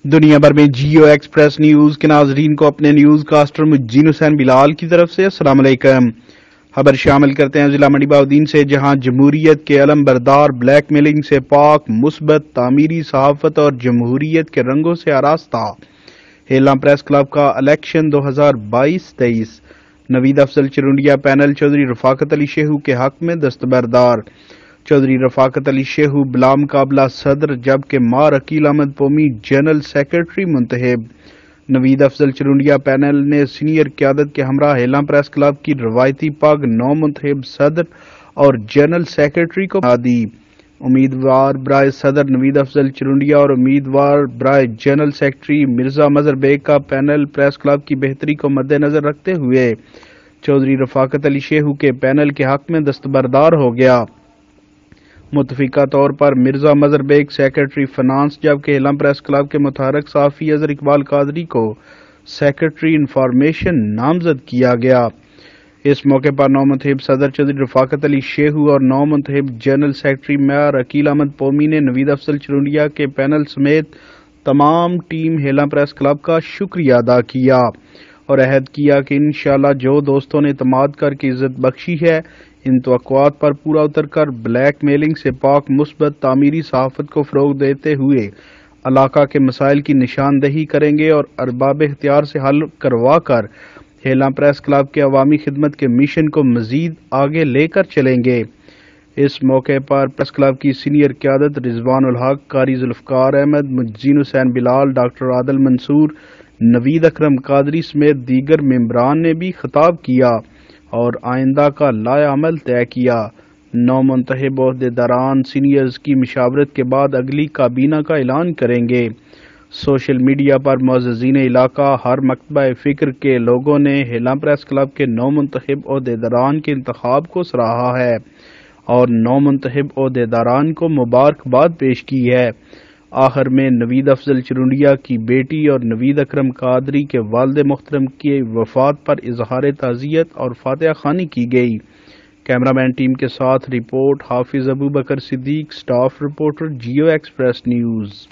دنیا بھر میں جیو ایکسپریس نیوز کے ناظرین کو اپنے نیوز کاسٹر مجین حسین بلال کی طرف سے السلام علیکم۔ خبر شامل کرتے ہیں ضلع منڈی بہاؤالدین سے، جہاں جمہوریت کے علم بردار بلیک میلنگ سے پاک، مثبت، تعمیری صحافت اور جمہوریت کے رنگوں سے آراستہ ہیلاں پریس کلب کا الیکشن 2022-23 نوید افضل چرونڈیا پینل چودھری رفاقت علی شیخو کے حق میں دستبردار۔ چودھری رفاقت علی شیخو بلا مقابلہ صدر، جبکہ مار عقیل احمد پومی جنرل سیکرٹری منتخب۔ نوید افضل چرونڈیا پینل نے سینئر قیادت کے ہمراہ ہیلاں پریس کلب کی روایتی پگ نو منتخب صدر اور جنرل سیکرٹری کو بنا دی۔ امیدوار برائے صدر نوید افضل چرونڈیا اور امیدوار برائے جنرل سیکرٹری مرزا مظہر بیگ کا پینل پریس کلب کی بہتری کو مد نظر رکھتے ہوئے چودھری رفاقت علی شیخو کے پینل کے حق میں دستبردار ہو گیا۔ متفقہ طور پر مرزا مظہر بیگ سیکرٹری فنانس، جبکہ ہیلاں پریس کلب کے متحرک صحافی اظہر اقبال قادری کو سیکرٹری انفارمیشن نامزد کیا گیا۔ اس موقع پر نو منتخب صدر چودھری رفاقت علی شیخو اور نو منتخب جنرل سیکرٹری مار عقیل احمد پومی نے نوید افضل چرونڈیا کے پینل سمیت تمام ٹیم ہیلاں پریس کلب کا شکریہ ادا کیا اور عہد کیا کہ انشاءاللہ جو دوستوں نے اعتماد کر کے عزت بخشی ہے، ان توقعات پر پورا اتر کر بلیک میلنگ سے پاک، مثبت، تعمیری صحافت کو فروغ دیتے ہوئے علاقہ کے مسائل کی نشاندہی کریں گے اور ارباب اختیار سے حل کروا کر ہیلاں پریس کلب کے عوامی خدمت کے مشن کو مزید آگے لے کر چلیں گے۔ اس موقع پر پریس کلب کی سینئر قیادت رضوان الحق، قاری ذوالفقار احمد، مجین حسین بلال، ڈاکٹر عادل منصور، نوید اکرم قادری سمیت دیگر ممبران نے بھی خطاب کیا اور آئندہ کا لائحہ عمل طے کیا۔ نو منتخب عہدیداران سینئرز کی مشاورت کے بعد اگلی کابینہ کا اعلان کریں گے۔ سوشل میڈیا پر معززین علاقہ ہر مکتبہ فکر کے لوگوں نے ہیلاں پریس کلب کے نو منتخب عہدیداران کے انتخاب کو سراہا ہے اور نو منتخب عہدیداران کو مبارکباد پیش کی ہے۔ آخر میں نوید افضل چرونڈیا کی بیٹی اور نوید اکرم قادری کے والد محترم کی وفات پر اظہار تعزیت اور فاتحہ خوانی کی گئی۔ کیمرامین ٹیم کے ساتھ report Hafiz Abubakar Siddique, staff reporter Geo Express news.